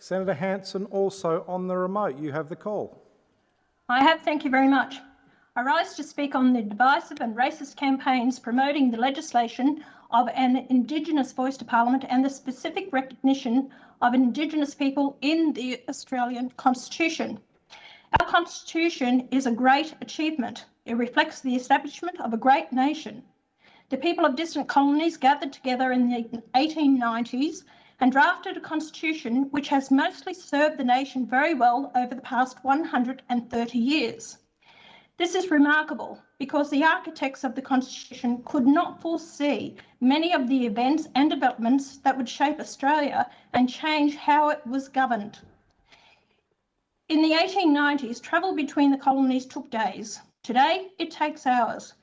Senator Hanson, also on the remote. You have the call. I have, thank you very much. I rise to speak on the divisive and racist campaigns promoting the legislation of an Indigenous voice to Parliament and the specific recognition of Indigenous people in the Australian Constitution. Our Constitution is a great achievement. It reflects the establishment of a great nation. The people of distant colonies gathered together in the 1890s and drafted a constitution which has mostly served the nation very well over the past 130 years. This is remarkable because the architects of the constitution could not foresee many of the events and developments that would shape Australia and change how it was governed. In the 1890s, travel between the colonies took days. Today, it takes hours.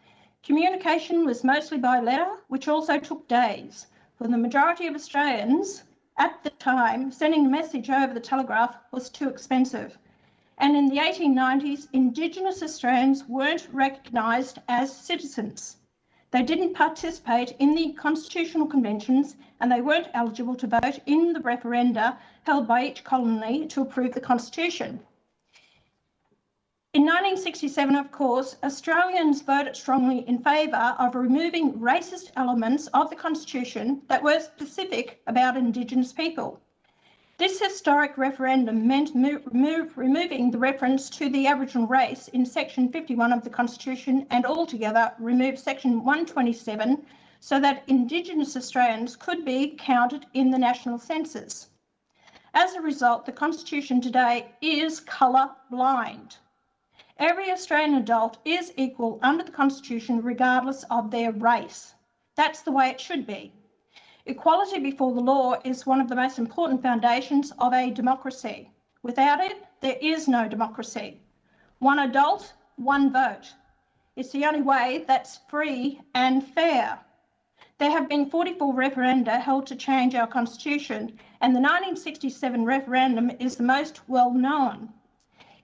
Communication was mostly by letter, which also took days. For the majority of Australians, at the time, sending a message over the telegraph was too expensive. And in the 1890s, Indigenous Australians weren't recognised as citizens. They didn't participate in the constitutional conventions and they weren't eligible to vote in the referenda held by each colony to approve the constitution. In 1967, of course, Australians voted strongly in favour of removing racist elements of the Constitution that were specific about Indigenous people. This historic referendum meant removing the reference to the Aboriginal race in Section 51 of the Constitution and altogether remove Section 127 so that Indigenous Australians could be counted in the national census. As a result, the Constitution today is colour blind. Every Australian adult is equal under the Constitution regardless of their race. That's the way it should be. Equality before the law is one of the most important foundations of a democracy. Without it, there is no democracy. One adult, one vote. It's the only way that's free and fair. There have been 44 referenda held to change our Constitution, and the 1967 referendum is the most well known.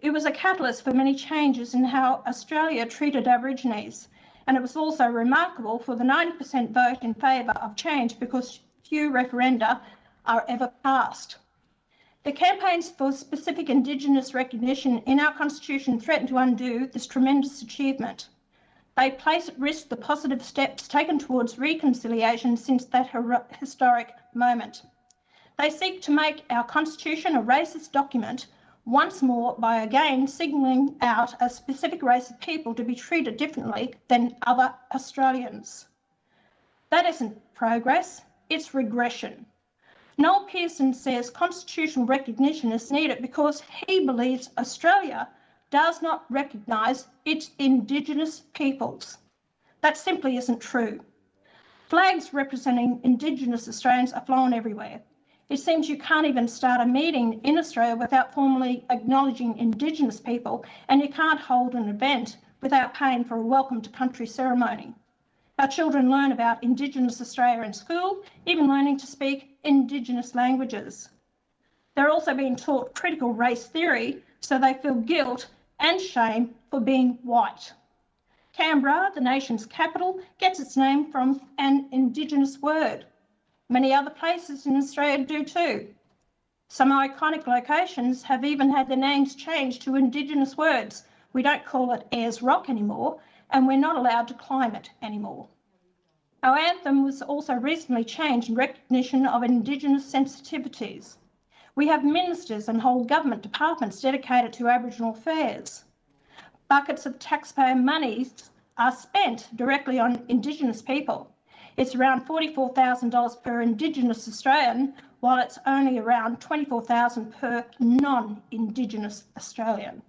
It was a catalyst for many changes in how Australia treated Aborigines, and it was also remarkable for the 90% vote in favour of change because few referenda are ever passed. The campaigns for specific Indigenous recognition in our Constitution threaten to undo this tremendous achievement. They place at risk the positive steps taken towards reconciliation since that historic moment. They seek to make our Constitution a racist document once more by again signalling out a specific race of people to be treated differently than other Australians. That isn't progress, it's regression. Noel Pearson says constitutional recognition is needed because he believes Australia does not recognise its Indigenous peoples. That simply isn't true. Flags representing Indigenous Australians are flown everywhere. It seems you can't even start a meeting in Australia without formally acknowledging Indigenous people, and you can't hold an event without paying for a welcome to country ceremony. Our children learn about Indigenous Australia in school, even learning to speak Indigenous languages. They're also being taught critical race theory, so they feel guilt and shame for being white. Canberra, the nation's capital, gets its name from an Indigenous word. Many other places in Australia do too. Some iconic locations have even had their names changed to Indigenous words. We don't call it Ayers Rock anymore, and we're not allowed to climb it anymore. Our anthem was also recently changed in recognition of Indigenous sensitivities. We have ministers and whole government departments dedicated to Aboriginal affairs. Buckets of taxpayer monies are spent directly on Indigenous people. It's around $44,000 per Indigenous Australian, while it's only around $24,000 per non-Indigenous Australian.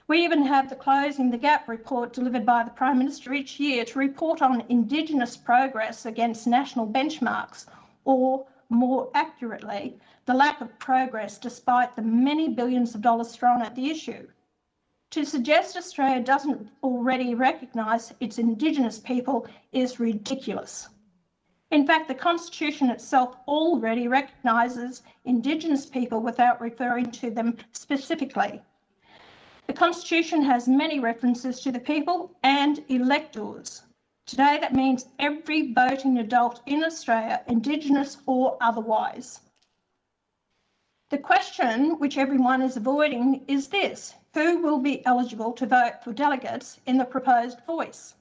We even have the Closing the Gap report delivered by the Prime Minister each year to report on Indigenous progress against national benchmarks, or more accurately, the lack of progress despite the many billions of dollars thrown at the issue. To suggest Australia doesn't already recognise its Indigenous people is ridiculous. In fact, the Constitution itself already recognises Indigenous people without referring to them specifically. The Constitution has many references to the people and electors. Today, that means every voting adult in Australia, Indigenous or otherwise. The question which everyone is avoiding is this: who will be eligible to vote for delegates in the proposed voice?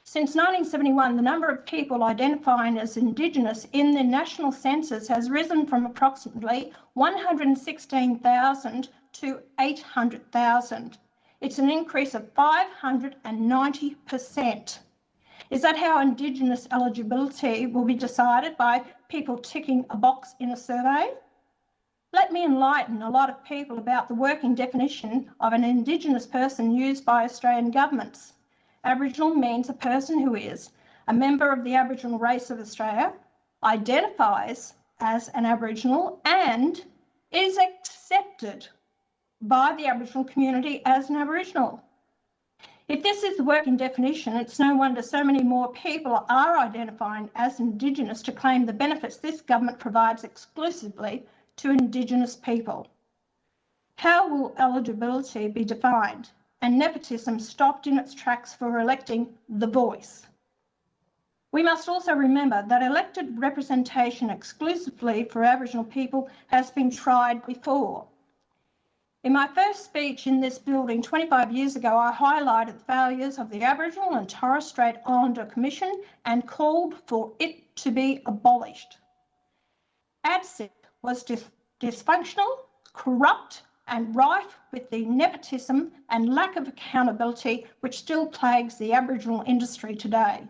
Since 1971, the number of people identifying as Indigenous in the national census has risen from approximately 116,000 to 800,000. It's an increase of 590%. Is that how Indigenous eligibility will be decided, by people ticking a box in a survey? Let me enlighten a lot of people about the working definition of an Indigenous person used by Australian governments. Aboriginal means a person who is a member of the Aboriginal race of Australia, identifies as an Aboriginal, and is accepted by the Aboriginal community as an Aboriginal. If this is the working definition, it's no wonder so many more people are identifying as Indigenous to claim the benefits this government provides exclusively to Indigenous people. How will eligibility be defined and nepotism stopped in its tracks for electing the voice? We must also remember that elected representation exclusively for Aboriginal people has been tried before. In my first speech in this building 25 years ago, I highlighted the failures of the Aboriginal and Torres Strait Islander Commission and called for it to be abolished. ADSIC was dysfunctional, corrupt, and rife with the nepotism and lack of accountability which still plagues the Aboriginal industry today.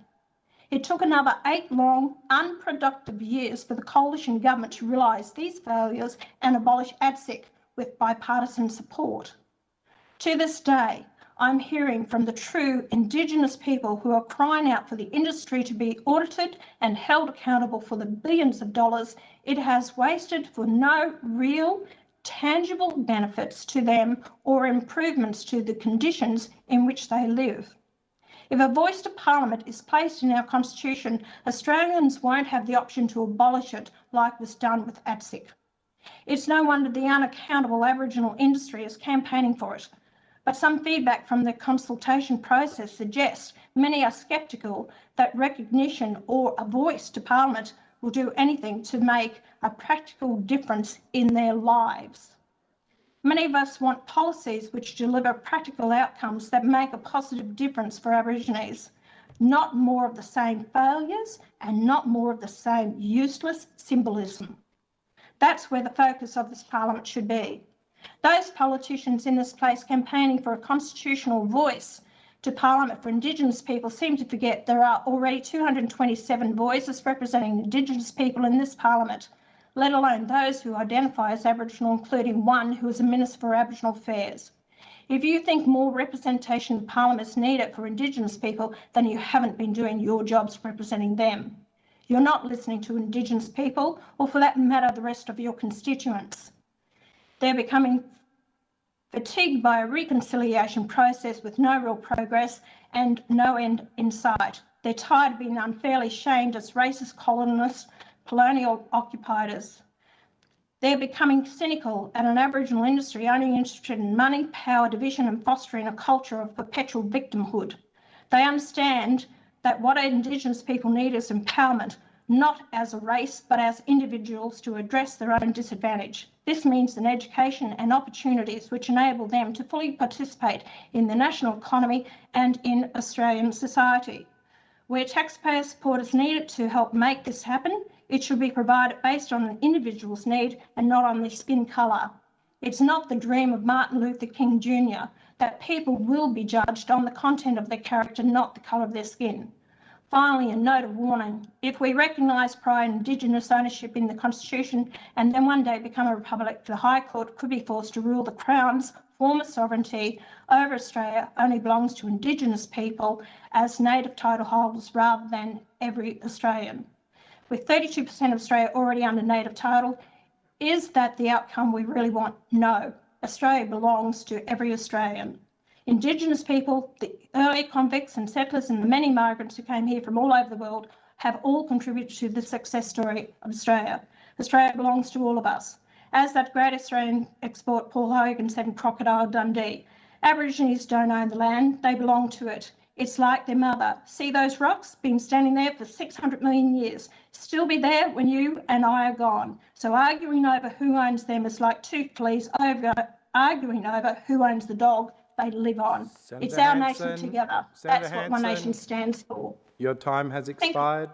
It took another 8 long, unproductive years for the coalition government to realise these failures and abolish ADSIC with bipartisan support. To this day, I'm hearing from the true Indigenous people who are crying out for the industry to be audited and held accountable for the billions of dollars it has wasted for no real, tangible benefits to them or improvements to the conditions in which they live. If a voice to Parliament is placed in our Constitution, Australians won't have the option to abolish it like was done with ADSIC. It's no wonder the unaccountable Aboriginal industry is campaigning for it. But some feedback from the consultation process suggests many are sceptical that recognition or a voice to Parliament will do anything to make a practical difference in their lives. Many of us want policies which deliver practical outcomes that make a positive difference for Aborigines, not more of the same failures and not more of the same useless symbolism. That's where the focus of this Parliament should be. Those politicians in this place campaigning for a constitutional voice to Parliament for Indigenous people seem to forget there are already 227 voices representing Indigenous people in this Parliament, let alone those who identify as Aboriginal, including one who is a Minister for Aboriginal Affairs. If you think more representation in Parliament is needed for Indigenous people, then you haven't been doing your jobs representing them. You're not listening to Indigenous people, or for that matter, the rest of your constituents. They're becoming fatigued by a reconciliation process with no real progress and no end in sight. They're tired of being unfairly shamed as racist colonists, colonial occupiers. They're becoming cynical at an Aboriginal industry only interested in money, power, division and fostering a culture of perpetual victimhood. They understand that what Indigenous people need is empowerment, not as a race, but as individuals to address their own disadvantage. This means an education and opportunities which enable them to fully participate in the national economy and in Australian society. Where taxpayer support is needed to help make this happen, it should be provided based on an individual's need and not on their skin colour. It's not the dream of Martin Luther King Jr. that people will be judged on the content of their character, not the colour of their skin. Finally, a note of warning: if we recognise prior Indigenous ownership in the Constitution and then one day become a republic, the High Court could be forced to rule the Crown's former sovereignty over Australia only belongs to Indigenous people as native title holders rather than every Australian. With 32% of Australia already under native title, is that the outcome we really want? No. Australia belongs to every Australian. Indigenous people, the early convicts and settlers and the many migrants who came here from all over the world have all contributed to the success story of Australia. Australia belongs to all of us. As that great Australian expert Paul Hogan said in Crocodile Dundee, Aborigines don't own the land, they belong to it. It's like their mother. See those rocks? Been standing there for 600 million years. Still be there when you and I are gone. So arguing over who owns them is like two fleas arguing over who owns the dog they live on. Senator It's our Hanson, nation together. Senator That's what One Nation Hanson, stands for. your time has expired.